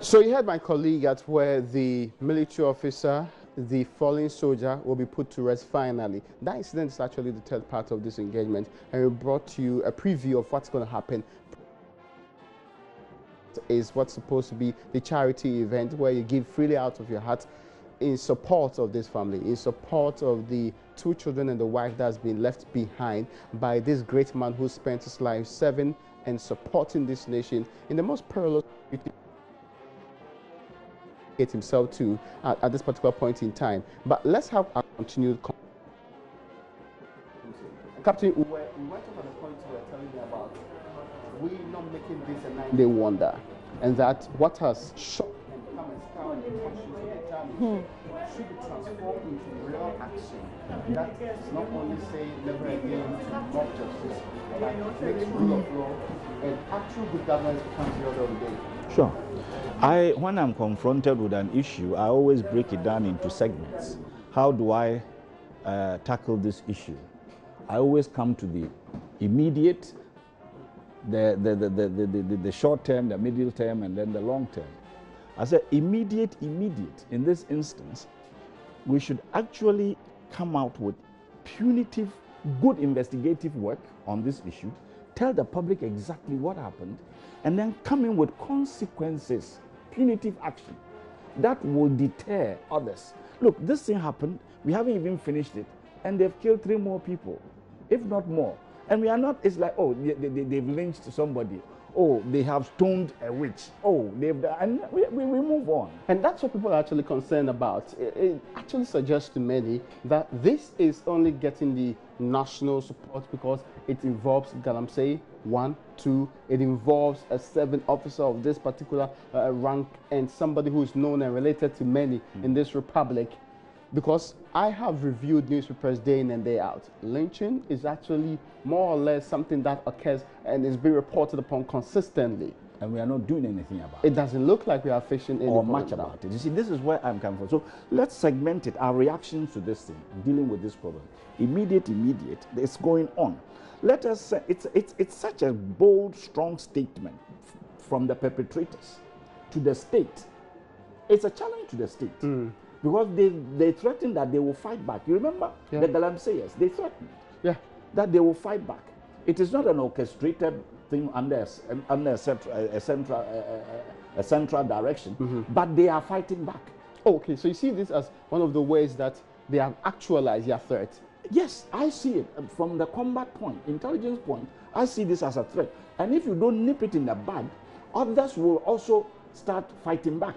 So you heard my colleague at where the military officer, the fallen soldier will be put to rest finally. That incident is actually the third part of this engagement, and we brought you a preview of what's going to happen. Is what's supposed to be the charity event where you give freely out of your heart in support of this family, in support of the two children and the wife that's been left behind by this great man who spent his life serving and supporting this nation in the most perilous himself to at this particular point in time. But let's have a continued Captain, we went off at the point you were telling me about we not making this a 9-day wonder, and that what has shocked and come and scoured the conscience of the time should be transformed into real action. That is not only saying never again to mob justice, but makes rule of law and actual good governance becomes the order of the day. Sure. When I'm confronted with an issue, I always break it down into segments. How do I tackle this issue? I always come to the immediate, the short term, the middle term, and then the long term. I said immediate. In this instance, we should actually come out with punitive, good investigative work on this issue, tell the public exactly what happened, and then come in with consequences, punitive action that will deter others. Look, this thing happened, we haven't even finished it, and they've killed 3 more people, if not more. And we are not, it's like, oh, they've lynched somebody. Oh, they have stoned a witch. Oh, they've done, and we move on. And that's what people are actually concerned about. It actually suggests to many that this is only getting the national support because it involves Galamsey 1, 2. It involves a 7th officer of this particular rank and somebody who is known and related to many in this republic. Because I have reviewed newspapers day in and day out. Lynching is actually more or less something that occurs and is being reported upon consistently. And we are not doing anything about it. It doesn't look like we are fishing or much about it. You see, this is where I'm coming from. So let's segment it. Our reactions to this thing, dealing with this problem. Immediate, it's going on. Let us say it's such a bold, strong statement from the perpetrators to the state. It's a challenge to the state. Because they threatened that they will fight back. You remember the Galamseyers? They threatened that they will fight back. It is not an orchestrated thing under a central direction, but they are fighting back. Okay, so you see this as one of the ways that they have actualized their threat. Yes, I see it from the combat point, intelligence point. I see this as a threat. And if you don't nip it in the bud, others will also start fighting back.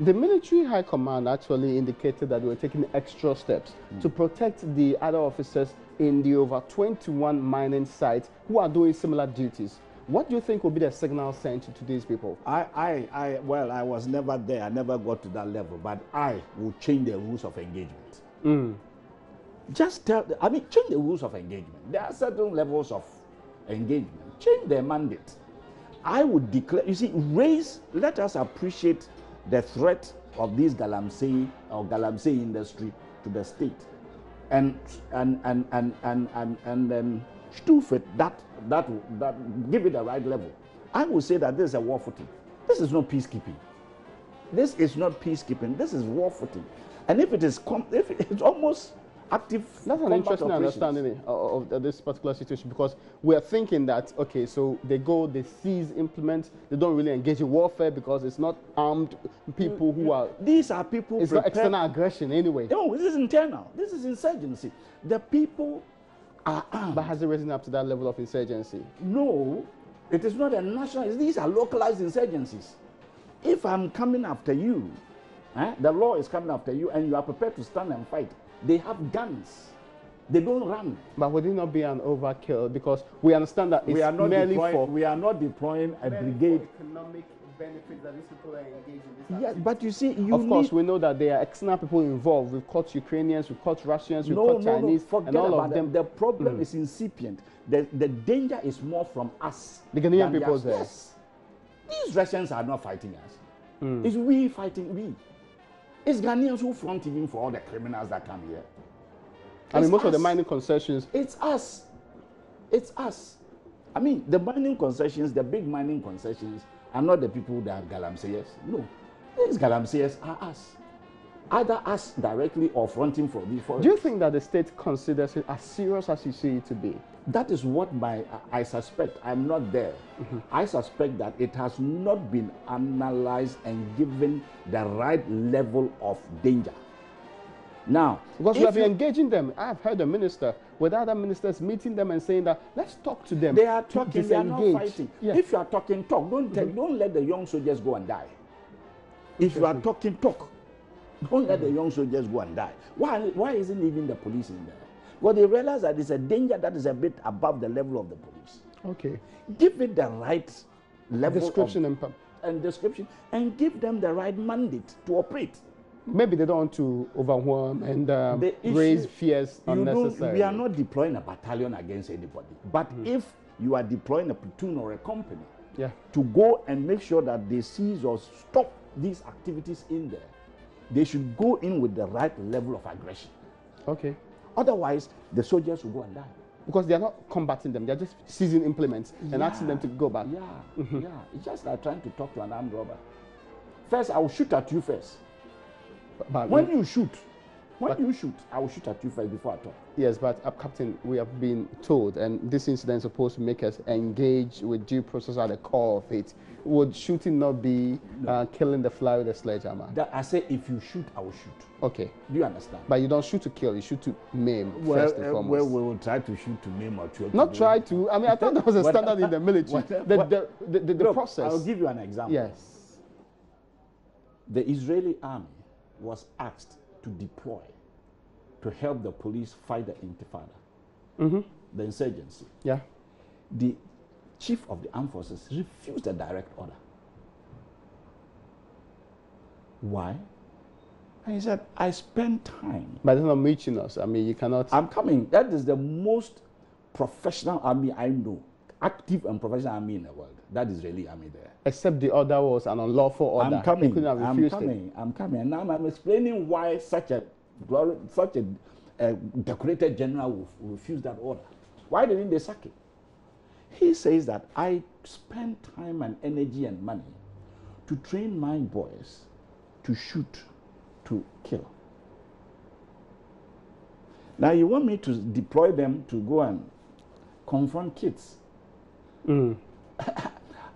The military high command actually indicated that they were taking extra steps to protect the other officers in the over 21 mining sites who are doing similar duties. What do you think will be the signal sent to these people? Well, I was never there. I never got to that level. But I will change the rules of engagement. Just change the rules of engagement. There are certain levels of engagement. Change their mandate. I would declare, you see, let us appreciate the threat of this Galamsey or Galamsey industry to the state, and stoof it that give it the right level. I would say that this is a war footing. This is not peacekeeping. This is not peacekeeping. This is war footing. And if it's almost active, that's an interesting understanding of this particular situation, because we are thinking that, okay, so they go, they seize implements, they don't really engage in warfare because it's not armed people who are... These are people... It's not external aggression anyway. No, this is internal. This is insurgency. The people are armed. But has it risen up to that level of insurgency? No, it is not a national... These are localized insurgencies. If I'm coming after you, the law is coming after you, and you are prepared to stand and fight, they have guns. They don't run. But would it not be an overkill? Because we understand that we are not deploying a brigade. Economic benefit that these people are engaged in. Yes, but you see, of course, we know that there are external people involved. We've caught Ukrainians, we've caught Russians, we've caught Chinese, and all of them. The problem is incipient. The danger is more from us. The Ghanaian people there. Yes. These Russians are not fighting us. It's we fighting we. It's Ghanaians who front even for all the criminals that come here. I mean, most of the mining concessions. It's us. It's us. I mean, the mining concessions, the big mining concessions, are not the people that galamseyers. No, these galamseyers are us. Either us directly or fronting from these foreigners. Do you think that the state considers it as serious as you see it to be? That is what I suspect. I'm not there. I suspect that it has not been analyzed and given the right level of danger. Now, because we have been engaging them. I've heard the minister with other ministers meeting them and saying that let's talk to them. They are talking, they are not fighting. Yeah. If you are talking, talk. Don't let the young soldiers go and die. If you are talking, talk. Don't let the young soldiers go and die. Why isn't even the police in there? Well, they realize that it's a danger that is a bit above the level of the police. Okay. Give it the right level description and description, and give them the right mandate to operate. Maybe they don't want to overwhelm and raise fears unnecessarily. We are not deploying a battalion against anybody. But if you are deploying a platoon or a company to go and make sure that they seize or stop these activities in there, they should go in with the right level of aggression. Okay. Otherwise, the soldiers will go and die. Because they are not combating them, they are just seizing implements and asking them to go back. Yeah. It's just like trying to talk to an armed robber. First, I will shoot at you first. But when you shoot, I will shoot at you first before I talk. Yes, but Captain, we have been told, and this incident is supposed to make us engage with due process at the core of it. Would shooting not be killing the fly with a sledgehammer? I say, if you shoot, I will shoot. Okay. Do you understand? But you don't shoot to kill, you shoot to maim first and foremost. Well, we will try to shoot to maim or to... Not try to. I mean, I thought that was a standard in the military. The process. I'll give you an example. Yes. The Israeli army was asked to deploy to help the police fight the intifada, the insurgency. Yeah. The chief of the armed forces refused a direct order. Why? And he said, I spent time. But it's not reaching us. I mean, you cannot... I'm coming. That is the most professional army I know. Active and professional army in the world. That Israeli army there. Except the order was an unlawful order. I'm coming. He couldn't have refused it. I'm coming. And now I'm explaining why such a decorated general will refuse that order. Why didn't they sack him? He says that I spend time and energy and money to train my boys to shoot, to kill. Now you want me to deploy them to go and confront kids.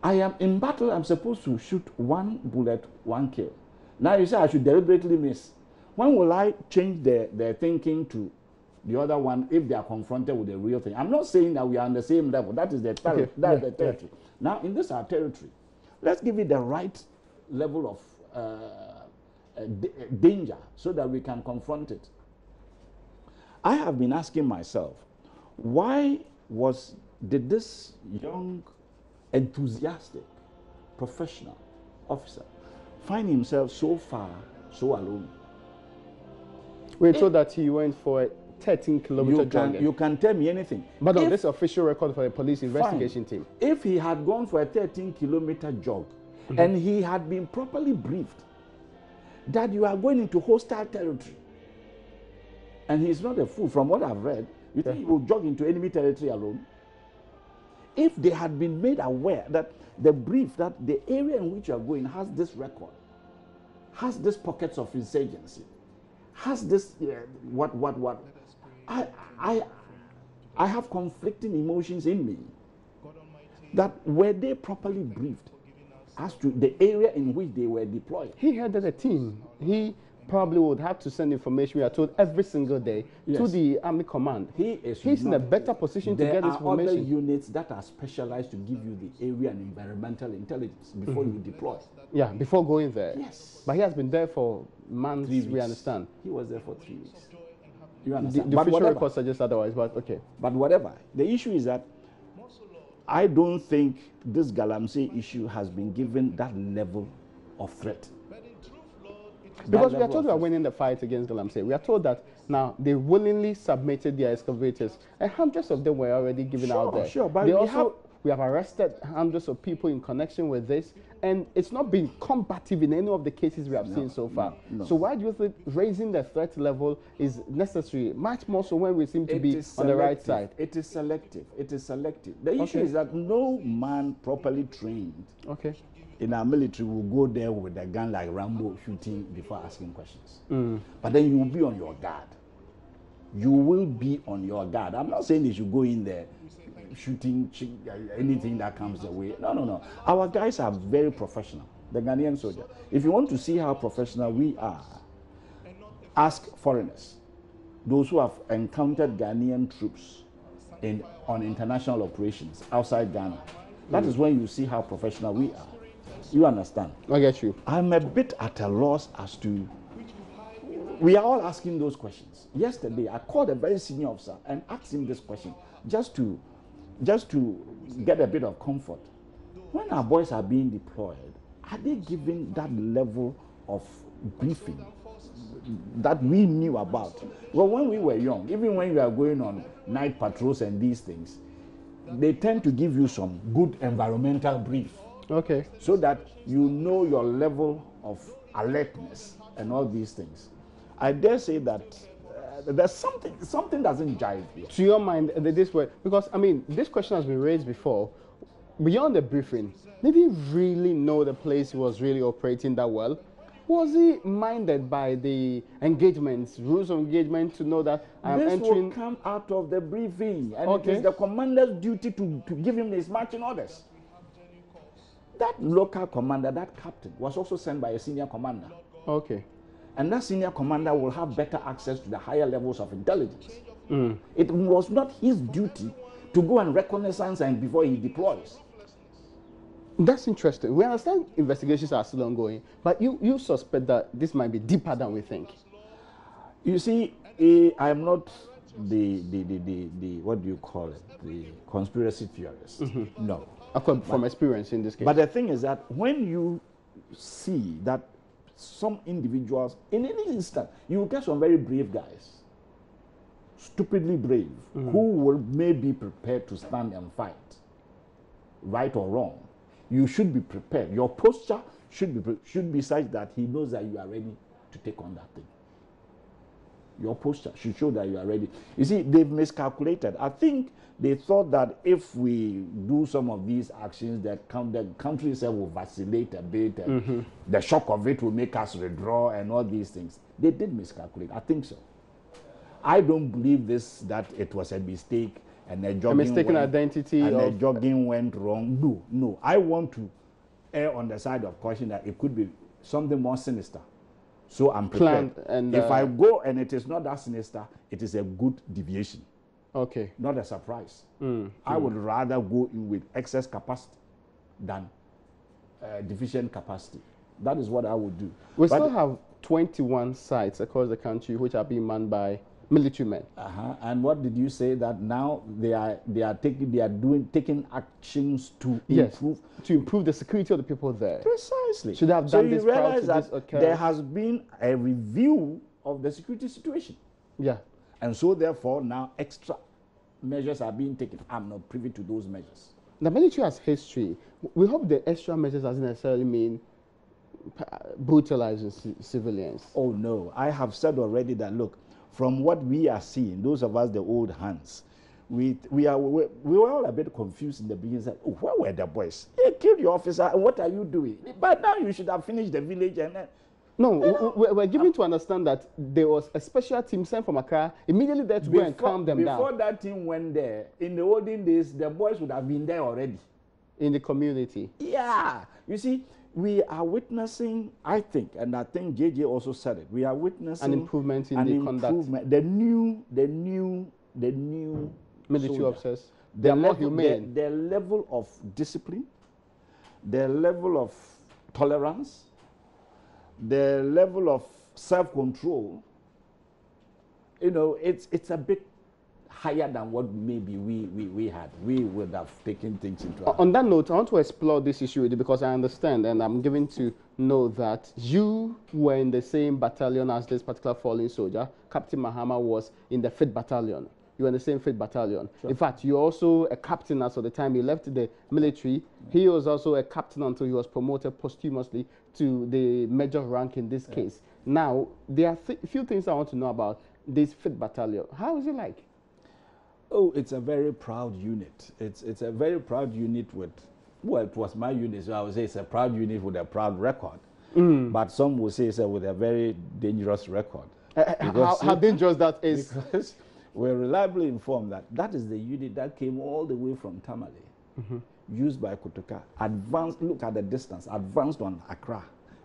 I am in battle, I'm supposed to shoot one bullet, one kill. Now you say I should deliberately miss. When will I change their thinking to the other one if they are confronted with the real thing? I'm not saying that we are on the same level. That is the territory. The territory. Now, in this our territory, let's give it the right level of danger so that we can confront it. I have been asking myself, why did this young, enthusiastic, professional officer find himself so far, so alone? We're told that he went for a 13-kilometer jogging. You can tell me anything. But on this official record for the police investigation team. If he had gone for a 13-kilometer jog and he had been properly briefed that you are going into hostile territory, and he's not a fool, from what I've read, you think he will jog into enemy territory alone? If they had been made aware that the brief, that the area in which you are going has this record, has this pockets of insurgency, has this what? I have conflicting emotions in me. That were they properly briefed as to the area in which they were deployed? He headed a team. He probably would have to send information, we are told, every single day to the Army Command. He's in a better position to get this information. There are other units that are specialized to give you the area and environmental intelligence before you deploy. Yeah, before going there. Yes. But he has been there for months, we understand. He was there for 3 weeks. You understand? The official report suggests otherwise, but okay. But whatever. The issue is that I don't think this Galamsey issue has been given that level of threat. Because we are told we are winning the fight against Galamsey. We are told that now they willingly submitted their excavators, and hundreds of them were already given out there. Sure, but we have arrested hundreds of people in connection with this, and it's not been combative in any of the cases we have seen so far. No. So why do you think raising the threat level is necessary? Much more so when we seem to be on the right side. It is selective. It is selective. The issue is that no man properly trained in our military will go there with a gun like Rambo shooting before asking questions. But then you will be on your guard. You will be on your guard. I'm not saying they should go in there shooting anything that comes their way. No, no, no. Our guys are very professional. The Ghanaian soldier. If you want to see how professional we are, ask foreigners, those who have encountered Ghanaian troops on international operations outside Ghana. That is when you see how professional we are. You understand? I get you. I'm a bit at a loss as to. We are all asking those questions. Yesterday, I called a very senior officer and asked him this question, just to get a bit of comfort. When our boys are being deployed, are they given that level of briefing that we knew about? Well, when we were young, even when we are going on night patrols and these things, they tend to give you some good environmental brief. Okay. So that you know your level of alertness and all these things. I dare say that there's something doesn't jive here. To your mind, this way, because I mean, this question has been raised before. Beyond the briefing, did he really know the place was really operating that well? Was he minded by the engagements, rules of engagement, to know that I'm this entering? Will come out of the briefing, and Okay. it is the commander's duty to give him his marching orders. That local commander, that captain, was also sent by a senior commander. Okay. And that senior commander will have better access to the higher levels of intelligence. It was not his duty to go and reconnaissance and before he deploys. That's interesting. We understand investigations are still ongoing, but you suspect that this might be deeper than we think. You see, I'm not the what do you call it? The conspiracy theorist. No. From experience in this case. But the thing is that when you see that some individuals, in any instant, you will get some very brave guys, stupidly brave, who will maybe prepared to stand and fight, right or wrong. You should be prepared. Your posture should be such that he knows that you are ready to take on that thing. Your posture should show that you are ready. You see, they've miscalculated. I think they thought that if we do some of these actions, that the country itself will vacillate a bit, and the shock of it will make us withdraw and all these things. They did miscalculate. I think so. I don't believe that it was a mistake and a mistaken identity and the jogging went wrong. No. I want to err on the side of caution that it could be something more sinister. So I'm prepared. And if I go and it is not that sinister, it is a good deviation. Okay. Not a surprise. I would rather go in with excess capacity than deficient capacity. That is what I would do. We still have 21 sites across the country which are being manned by military men. And what did you say that now they are taking actions to improve the security of the people there? Precisely. Should have done this prior to this occurrence. There has been a review of the security situation. Yeah. And so therefore now extra measures are being taken. I'm not privy to those measures. The military has history. We hope the extra measures doesn't necessarily mean brutalizing civilians. Oh no, I have said already that look, from what we are seeing, those of us the old hands, we were all a bit confused in the beginning. Like, oh, where were the boys? They killed your officer. What are you doing? But now you should have finished the village and. No, we're given to understand that there was a special team sent from Accra immediately there to go and calm them down. Before that team went there, in the olden days, the boys would have been there already. In the community. Yeah. You see, we are witnessing, I think, and I think JJ also said it, we are witnessing an improvement in the conduct. The new military soldier. officers. They are more humane. Their level of discipline, their level of tolerance, their level of self-control, you know, it's a bit higher than what maybe we had. We would have taken things into account. On that note, I want to explore this issue with you because I understand and I'm given to know that you were in the same battalion as this particular fallen soldier. Captain Mahama was in the 5th Battalion. You were in the same 5th Battalion. Sure. In fact, you're also a captain as of the time he left the military. He was also a captain until he was promoted posthumously to the major rank in this case. Now, there are a few things I want to know about this 5th Battalion. How is it like? Oh, it's a very proud unit. It's a very proud unit with Well, it was my unit, so I would say it's a proud unit with a proud record. But some would say it's with a very dangerous record. How dangerous that is? Because we're reliably informed that that is the unit that came all the way from Tamale, used by Kotoka, advanced, look at the distance, advanced on Accra,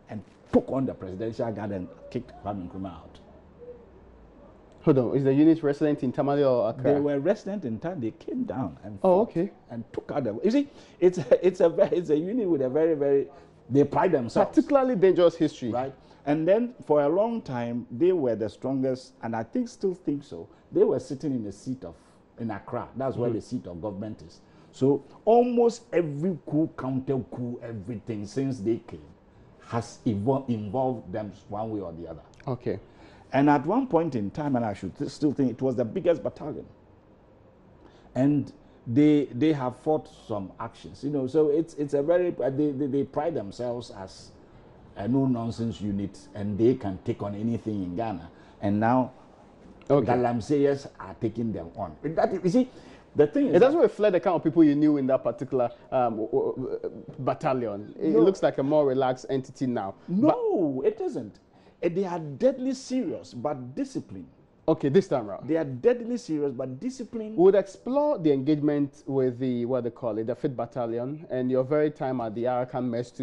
and took on the presidential guard and kicked Kwame Nkrumah out. Hold on, is the unit resident in Tamale or Accra? They were resident in town. They came down and and took out the. You see, it's a unit with a very they pride themselves. Particularly dangerous history, right? And then for a long time they were the strongest, and I still think so. They were sitting in the seat in Accra. That's where the seat of government is. So almost every coup, counter coup, everything since they came has involved them one way or the other. Okay. And at one point in time, and I should still think it was the biggest battalion. And they have fought some actions, you know. So it's a very they pride themselves as a no-nonsense unit, and they can take on anything in Ghana. And now, Galamseyers are taking them on. You see, the thing is, it doesn't reflect the kind of people you knew in that particular battalion. It looks like a more relaxed entity now. No, it isn't. They are deadly serious, but disciplined. Okay, this time around. They are deadly serious, but disciplined. We would explore the engagement with the, what they call it, the 5th Battalion, and your very time at the Arakan Mess to